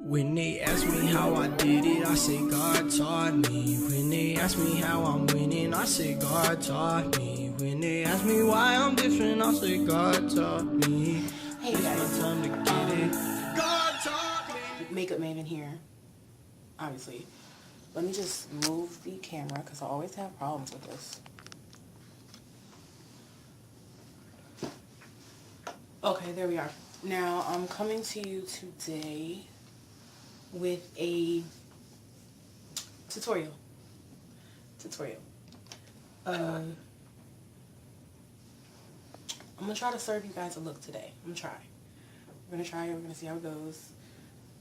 When they ask me how I did it, I say God taught me. When they ask me how I'm winning, I say God taught me. When they ask me why I'm different, I say God taught me. Hey it's guys, my time to get it. God taught me. Makeup Maven here, obviously. Let me just move the camera because I always have problems with this. Okay, there we are. Now, I'm coming to you today with a tutorial. I'm going to try to serve you guys a look today. I'm going to try. We're going to try it. We're going to see how it goes.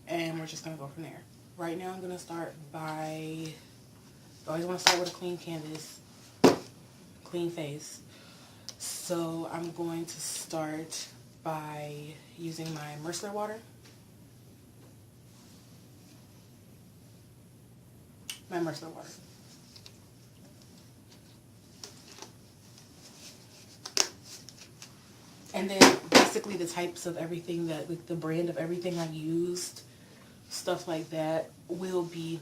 And we're just going to go from there. Right now, I'm going to start by... I always want to start with a clean canvas. Clean face. So, I'm going to start by using my micellar water. My micellar water. And then basically the types of everything that, like the brand of everything I used, stuff like that, will be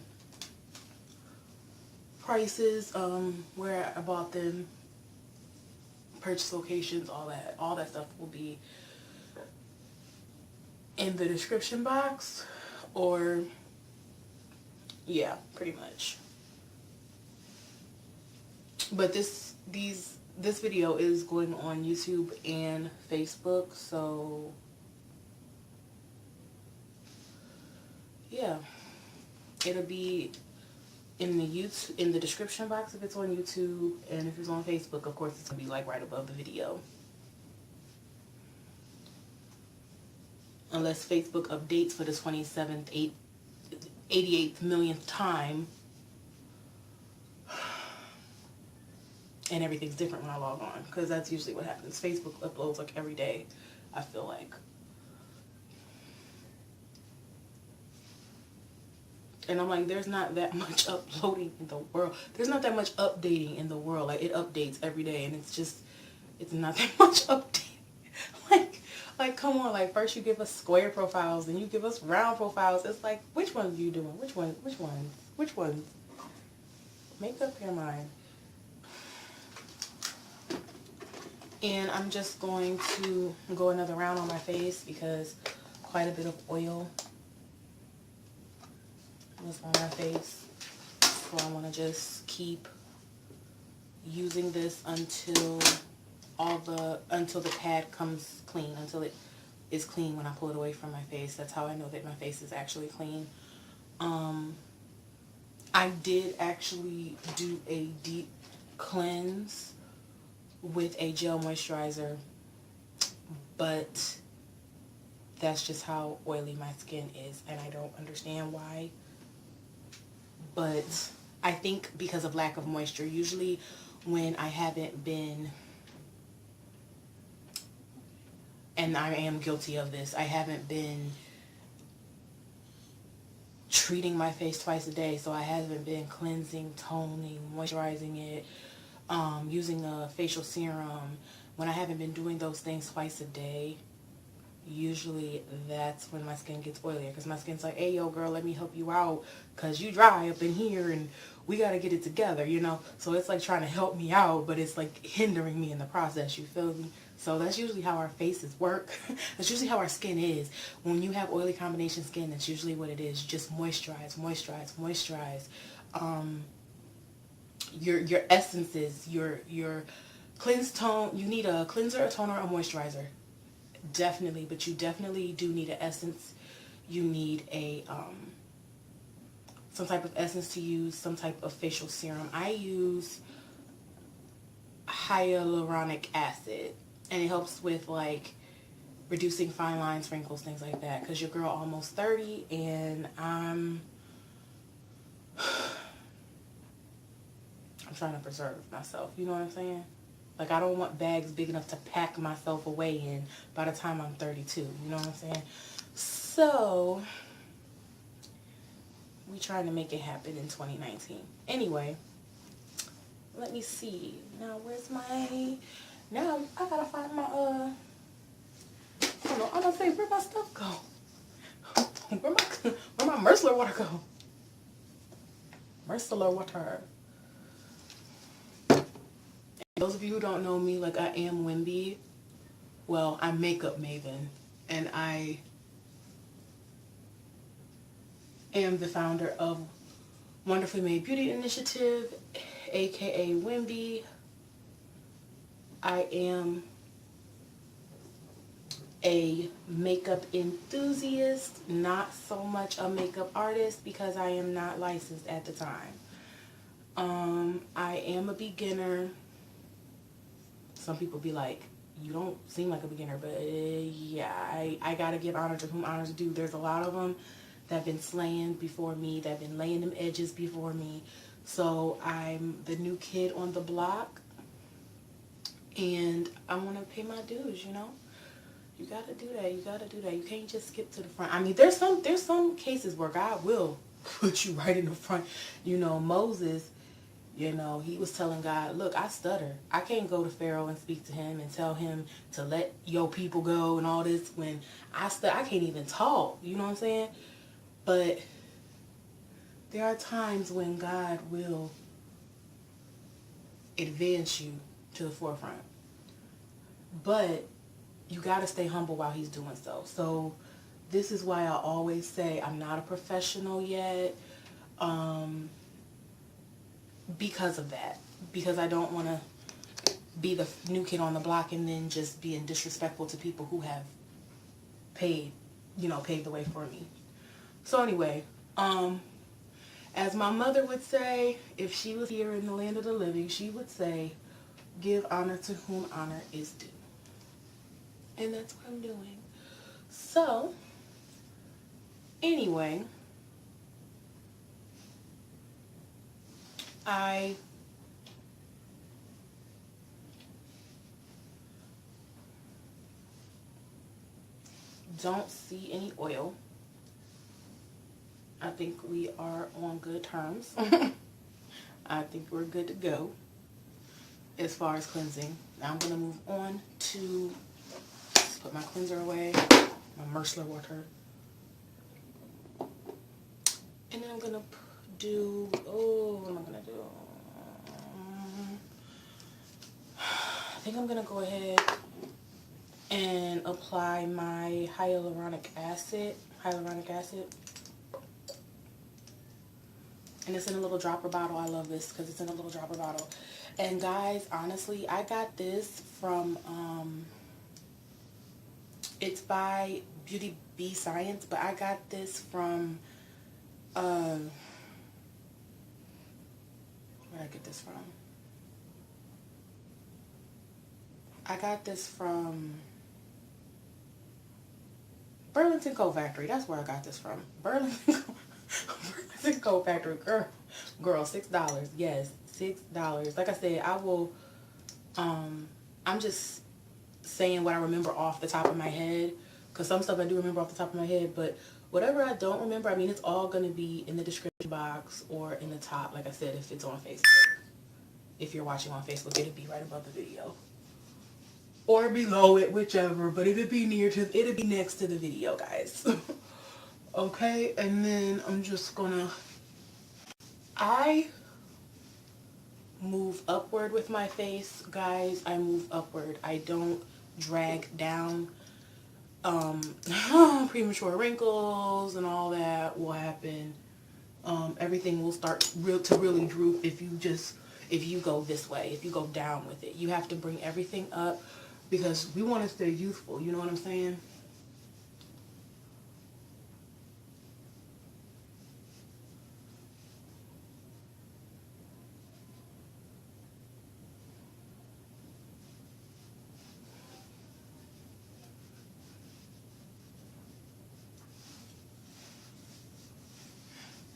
prices, where I bought them, purchase locations, all that stuff will be in the description box, or yeah, pretty much. But this video is going on YouTube and Facebook, so yeah, it'll be in the description box if it's on YouTube, and if it's on Facebook, of course, it's gonna be like right above the video. Unless Facebook updates for the 27th, 88th millionth time, and everything's different when I log on, because that's usually what happens. Facebook uploads like every day, I feel like. And I'm like, there's not that much uploading in the world. There's not that much updating in the world. Like, it updates every day, and it's not that much updating. Like, come on. Like, first you give us square profiles, then you give us round profiles. It's like, which ones are you doing? Which ones? Make up your mind. And I'm just going to go another round on my face because quite a bit of oil was on my face. So I want to just keep using this until the pad comes clean, until it is clean when I pull it away from my face. That's how I know that my face is actually clean. I did actually do a deep cleanse with a gel moisturizer, but that's just how oily my skin is, and I don't understand why. But I think because of lack of moisture. Usually when I haven't been, and I am guilty of this, I haven't been treating my face twice a day, so I haven't been cleansing, toning, moisturizing it, using a facial serum. When I haven't been doing those things twice a day, usually that's when my skin gets oilier, because my skin's like, hey, yo, girl, let me help you out because you dry up in here and we got to get it together, you know? So it's like trying to help me out, but it's like hindering me in the process, you feel me? So that's usually how our faces work. That's usually how our skin is. When you have oily combination skin, that's usually what it is. Just moisturize, moisturize, moisturize. Your essences, your cleanse tone, you need a cleanser, a toner, a moisturizer. Definitely, but you definitely do need an essence. You need a some type of essence to use, some type of facial serum. I use hyaluronic acid, and it helps with like reducing fine lines, wrinkles, things like that, because your girl almost 30 and I'm trying to preserve myself, you know what I'm saying? Like, I don't want bags big enough to pack myself away in by the time I'm 32. You know what I'm saying? So, we trying to make it happen in 2019. Anyway, let me see. Now, where's my... Now, I gotta find my, I don't know, I'm gonna say, where'd my stuff go? Where Micellar water go? Micellar water. And those of you who don't know me, like I am Wimby. Well, I'm Makeup Maven, and I am the founder of Wonderfully Made Beauty Initiative, aka Wimby. I am a makeup enthusiast, not so much a makeup artist because I am not licensed at the time. I am a beginner. Some people be like, you don't seem like a beginner, but yeah, I gotta give honor to whom honor's due. There's a lot of them that have been slaying before me, that have been laying them edges before me. So I'm the new kid on the block, and I want to pay my dues, you know? You gotta do that. You gotta do that. You can't just skip to the front. I mean, there's some cases where God will put you right in the front. You know, Moses, you know, he was telling God, look, I stutter. I can't go to Pharaoh and speak to him and tell him to let your people go and all this when I can't even talk. You know what I'm saying? But there are times when God will advance you to the forefront. But you got to stay humble while he's doing so. So this is why I always say I'm not a professional yet, because of that. Because I don't want to be the new kid on the block and then just being disrespectful to people who have paved the way for me. So anyway, as my mother would say, if she was here in the land of the living, she would say, give honor to whom honor is due. And that's what I'm doing. So, anyway, I don't see any oil. I think we are on good terms. I think we're good to go as far as cleansing. Now I'm going to move on to put my cleanser away, my Micellar water. And then I'm going to do, what am I going to do? I think I'm going to go ahead and apply my hyaluronic acid. And it's in a little dropper bottle. I love this because it's in a little dropper bottle. And guys, honestly, I got this from, it's by Beauty Bee Science, but I got this from, where did I get this from? I got this from Burlington Coat Factory. That's where I got this from. Burlington Coat Factory. Girl, $6. Yes, $6. Like I said, I will, I'm just saying what I remember off the top of my head, because some stuff I do remember off the top of my head, but whatever I don't remember, I mean, it's all going to be in the description box or in the top, like I said, if it's on Facebook. If you're watching on Facebook, it'll be right above the video. Or below it, whichever, but it'll be next to the video, guys. Okay, and then I'm just gonna, I move upward with my face, guys. I move upward. I don't drag down. Premature wrinkles and all that will happen. Everything will start to really droop if you go this way, if you go down with it. You have to bring everything up because we want to stay youthful, you know what I'm saying?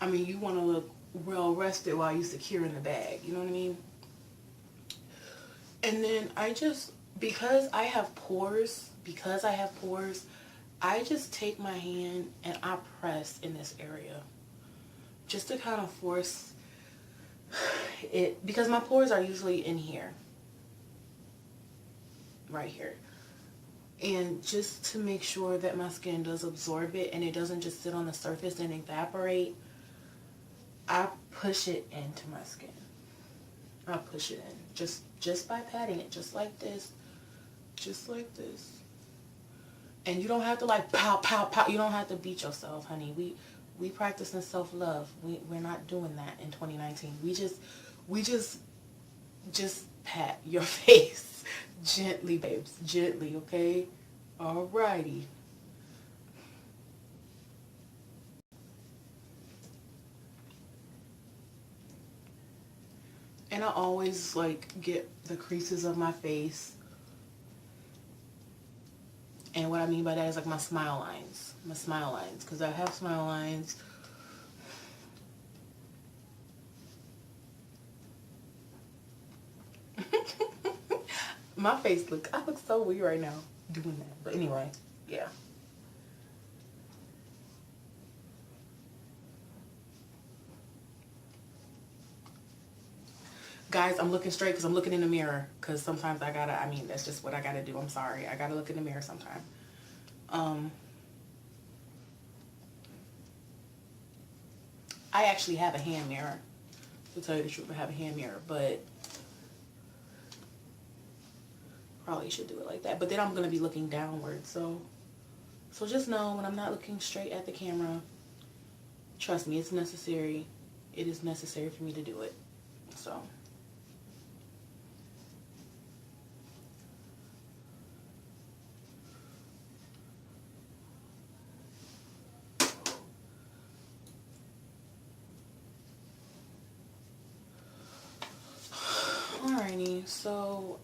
I mean, you want to look well rested while you're securing the bag. You know what I mean? And then I just, because I have pores, I just take my hand and I press in this area. Just to kind of force it, because my pores are usually in here. Right here. And just to make sure that my skin does absorb it and it doesn't just sit on the surface and evaporate, I push it into my skin. I push it in just by patting it, just like this, And you don't have to like pow, pow, pow. You don't have to beat yourself, honey. We practicing self-love. We're not doing that in 2019. We just pat your face gently, babes, gently, okay? Alrighty. And I always like get the creases of my face. And what I mean by that is like my smile lines. Because I have smile lines. My face I look so weird right now doing that. But anyway, yeah. Guys, I'm looking straight because I'm looking in the mirror. Because sometimes that's just what I gotta do. I'm sorry. I gotta look in the mirror sometime. I actually have a hand mirror. To tell you the truth, I have a hand mirror. But probably should do it like that. But then I'm going to be looking downward. So just know when I'm not looking straight at the camera, trust me, it's necessary. It is necessary for me to do it. So. Alrighty, so,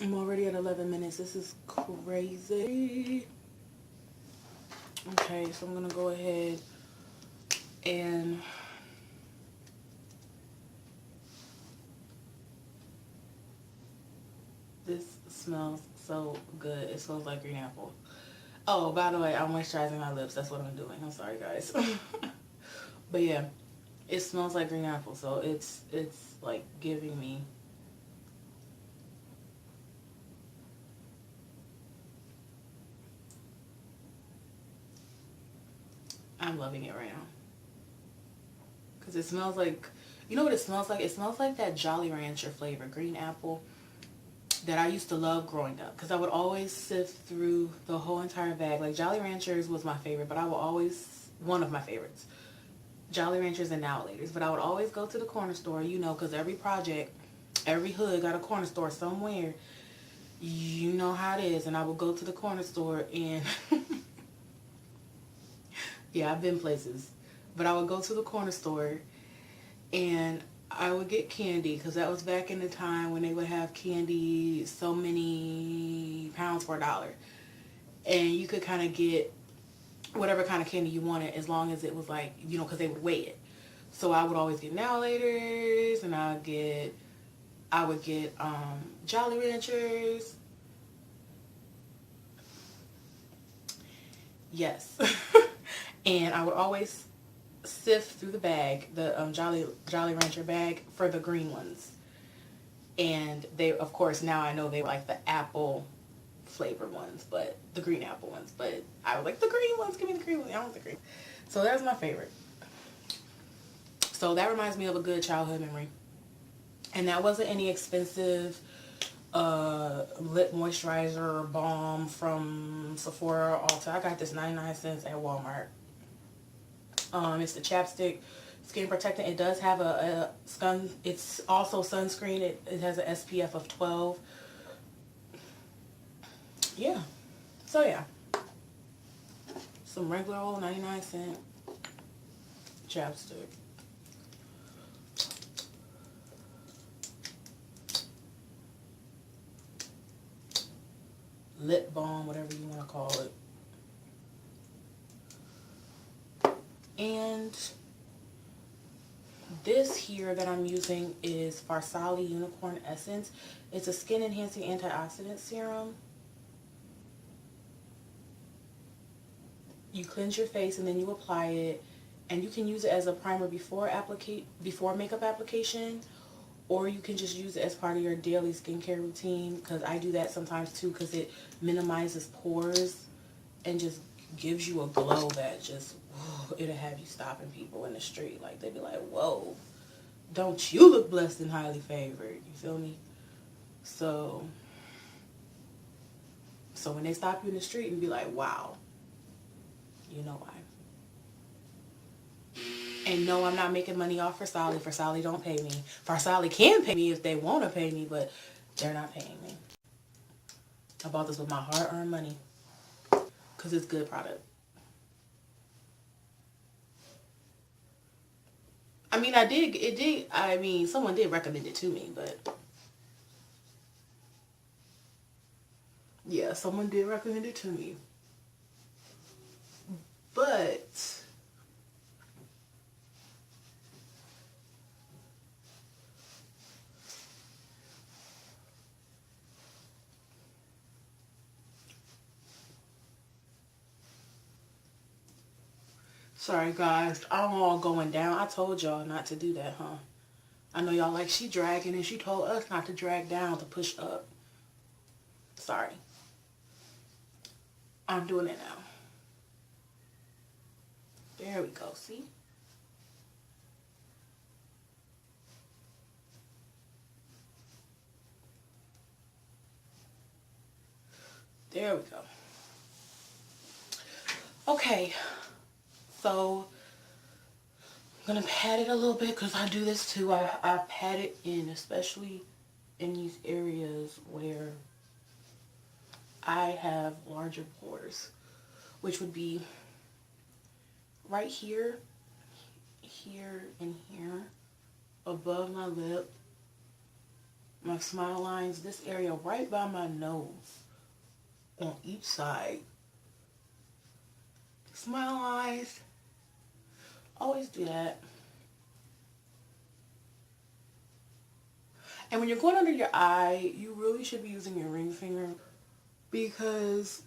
I'm already at 11 minutes. This is crazy. Okay, so I'm going to go ahead and this smells so good. It smells like green apple. Oh, by the way, I'm moisturizing my lips. That's what I'm doing. I'm sorry, guys. But yeah, it smells like green apple. So it's like giving me. I'm loving it right now. Because it smells like, you know what it smells like? It smells like that Jolly Rancher flavor, green apple, that I used to love growing up. Because I would always sift through the whole entire bag. Like Jolly Ranchers was my favorite, but I would always, one of my favorites. Jolly Ranchers and Now Laters. But I would always go to the corner store, you know, because every project, every hood got a corner store somewhere. You know how it is. And I would go to the corner store and... Yeah, I've been places. But I would go to the corner store and I would get candy because that was back in the time when they would have candy so many pounds for $1. And you could kind of get whatever kind of candy you wanted as long as it was like, you know, because they would weigh it. So I would always get Now Laters and I would get Jolly Ranchers. Yes. And I would always sift through the bag, the Jolly Rancher bag, for the green ones. And they, of course, now I know they were like the apple flavored ones, but the green apple ones. But I would like the green ones. Give me the green ones. I want the green. So that's my favorite. So that reminds me of a good childhood memory. And that wasn't any expensive lip moisturizer or balm from Sephora or Ulta. I got this 99 cents at Walmart. It's the Chapstick Skin Protectant. It does have a sun. It's also sunscreen. It has an SPF of 12. Yeah. So yeah. Some regular old 99 cent chapstick. Lip balm, whatever you want to call it. And this here that I'm using is Farsali Unicorn Essence. It's a skin enhancing antioxidant serum. you cleanse your face and then you apply it, and you can use it as a primer before makeup application, or you can just use it as part of your daily skincare routine, because I do that sometimes too, because it minimizes pores and just gives you a glow that just, it'll have you stopping people in the street. Like, they'd be like, whoa, don't you look blessed and highly favored? You feel me? So when they stop you in the street and be like, wow, you know why. And no, I'm not making money off Farsali. Farsali don't pay me. Farsali can pay me if they want to pay me, but they're not paying me. I bought this with my hard-earned money because it's good product. I mean, someone did recommend it to me, but yeah, someone did recommend it to me. But sorry guys, I'm all going down. I told y'all not to do that, huh? I know y'all like, she dragging, and she told us not to drag down, to push up. Sorry. I'm doing it now. There we go, see? There we go. Okay, so I'm gonna pat it a little bit, because I do this too. I pat it in, especially in these areas where I have larger pores, which would be right here, here, and here, above my lip, my smile lines, this area right by my nose, on each side. Smile lines, always do that. And when you're going under your eye, you really should be using your ring finger, because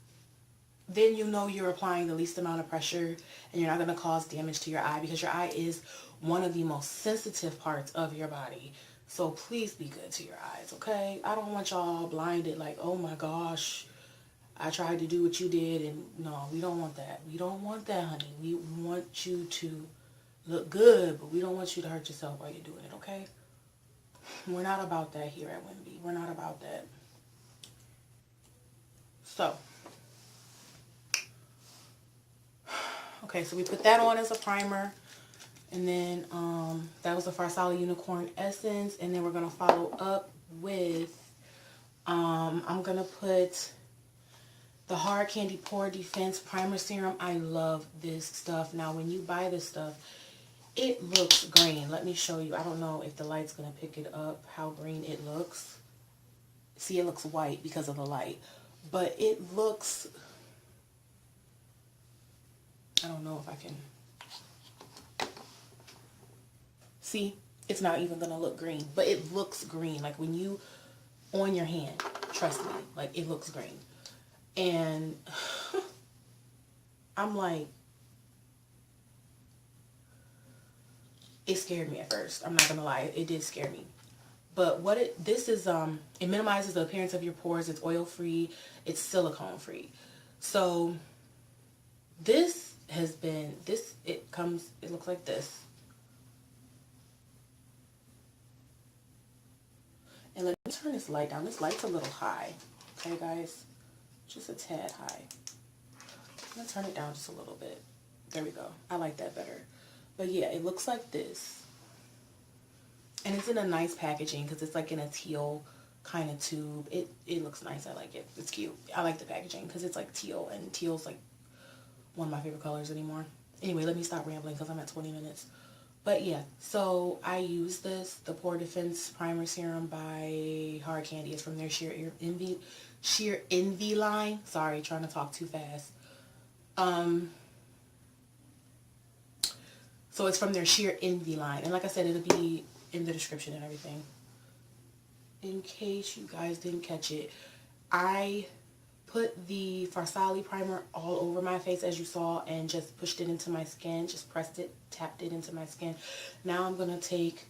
then you know you're applying the least amount of pressure and you're not going to cause damage to your eye, because your eye is one of the most sensitive parts of your body. So please be good to your eyes, okay? I don't want y'all blinded like, oh my gosh, I tried to do what you did, and no, we don't want that. We don't want that, honey. We want you to look good, but we don't want you to hurt yourself while you're doing it, okay? We're not about that here at Wimby. We're not about that. So, okay, so we put that on as a primer, and then that was the Farsali Unicorn Essence, and then we're going to follow up with, I'm going to put the Hard Candy Pore Defense Primer Serum. I love this stuff. Now, when you buy this stuff, it looks green. Let me show you. I don't know if the light's going to pick it up, how green it looks. See, it looks white because of the light. But it looks, I don't know if I can. See, it's not even going to look green. But it looks green. Like when you, on your hand, trust me, like it looks green. And I'm like, it scared me at first. I'm not gonna lie, it did scare me. But what this is, it minimizes the appearance of your pores. It's oil free. It's silicone free. So this has been, it looks like this. And let me turn this light down. This light's a little high. Okay, guys? Just a tad high. I'm going to turn it down just a little bit. There we go. I like that better. But yeah, it looks like this. And it's in a nice packaging because it's like in a teal kind of tube. It looks nice. I like it. It's cute. I like the packaging because it's like teal. And teal's like one of my favorite colors anymore. Anyway, let me stop rambling because I'm at 20 minutes. But yeah, so I use this, the Pore Defense Primer Serum by Hard Candy. It's from their Sheer Envy line. Sorry, trying to talk too fast. So it's from their Sheer Envy line. And like I said, it'll be in the description and everything. In case you guys didn't catch it, I put the Farsali primer all over my face, as you saw, and just pushed it into my skin. Just pressed it, tapped it into my skin. Now I'm going to take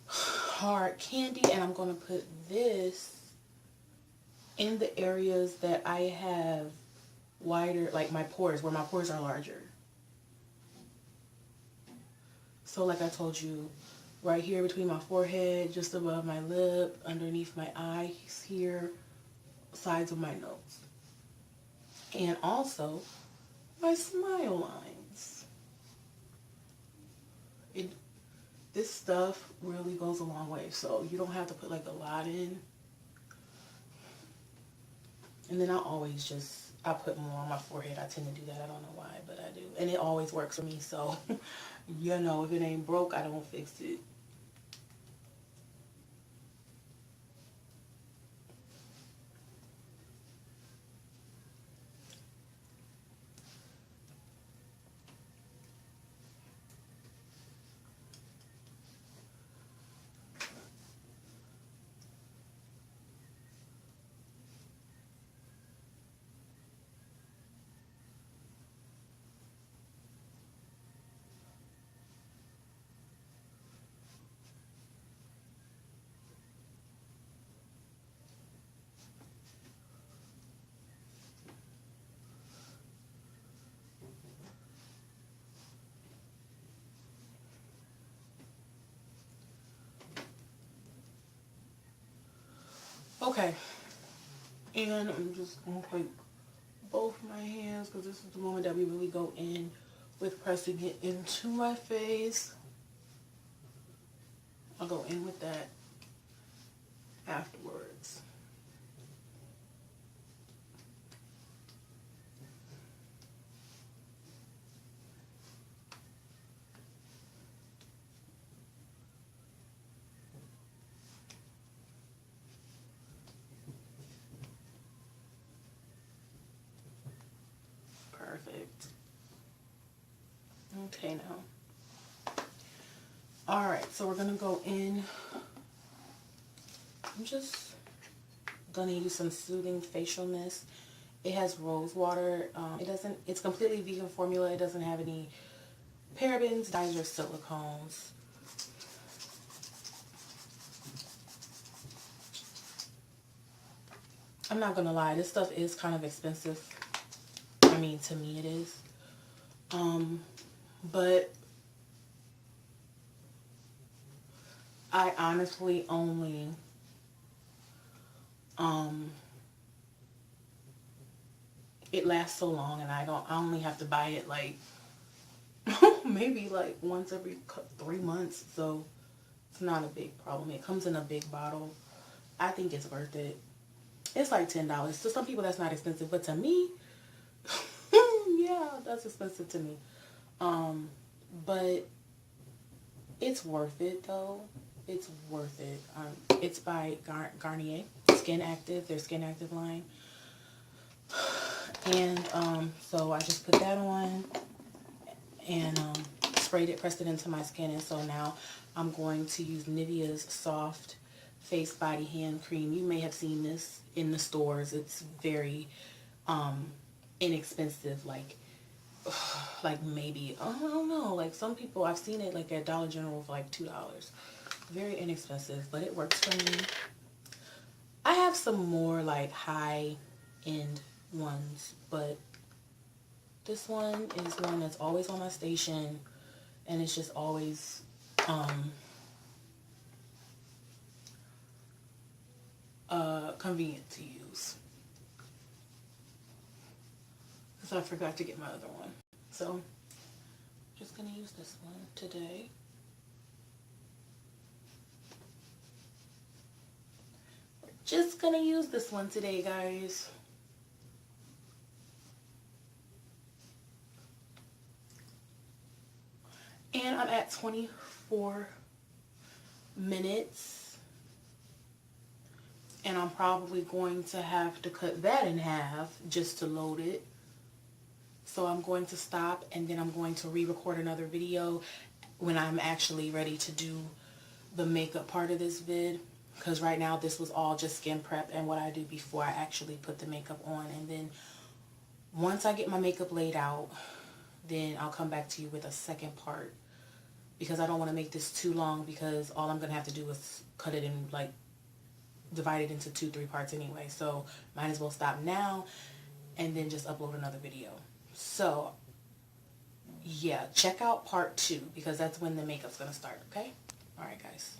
hard candy and I'm going to put this in the areas that I have wider, like my pores, where my pores are larger. So like I told you, right here between my forehead, just above my lip, underneath my eyes here, sides of my nose. And also my smile lines. This stuff really goes a long way, so you don't have to put like a lot in. And then I put more on my forehead. I tend to do that. I don't know why, but I do. And it always works for me, so you know, if it ain't broke, I don't fix it. Okay, and I'm just going to take both my hands, because this is the moment that we really go in with pressing it into my face. I'll go in with that afterwards. Perfect. Okay, now. Alright, so we're going to go in. I'm just going to use some soothing facial mist. It has Rosewater. It's completely vegan formula. It doesn't have any parabens, dyes, or silicones. I'm not going to lie, this stuff is kind of expensive. I mean, to me it is. But I honestly only it lasts so long, and I only have to buy it like maybe like once every 3 months, so it's not a big problem. It comes in a big bottle. I think it's worth it. It's like $10. To some people that's not expensive, but to me, yeah, that's expensive to me. But it's worth it though. It's worth it. It's by Garnier, SkinActive, their SkinActive line. And so I just put that on and sprayed it, pressed it into my skin. And so now I'm going to use Nivea's Soft Face Body Hand Cream. You may have seen this in the stores. It's very inexpensive, like maybe, I don't know, like some people, I've seen it like at Dollar General for like $2. Very inexpensive, but it works for me. I have some more like high end ones, but this one is one that's always on my station, and it's just always convenient to use, because I forgot to get my other one. So I'm just gonna use this one today. Just gonna use this one today, guys. And I'm at 24 minutes. And I'm probably going to have to cut that in half just to load it. So I'm going to stop, and then I'm going to re-record another video when I'm actually ready to do the makeup part of this vid. because right now this was all just skin prep and what I do before I actually put the makeup on. And then once I get my makeup laid out, then I'll come back to you with a second part, because I don't want to make this too long, because all I'm going to have to do is cut it and like divide it into 2-3 parts anyway. So might as well stop now and then just upload another video. So yeah, check out part 2, because that's when the makeup's going to start, okay? All right, guys.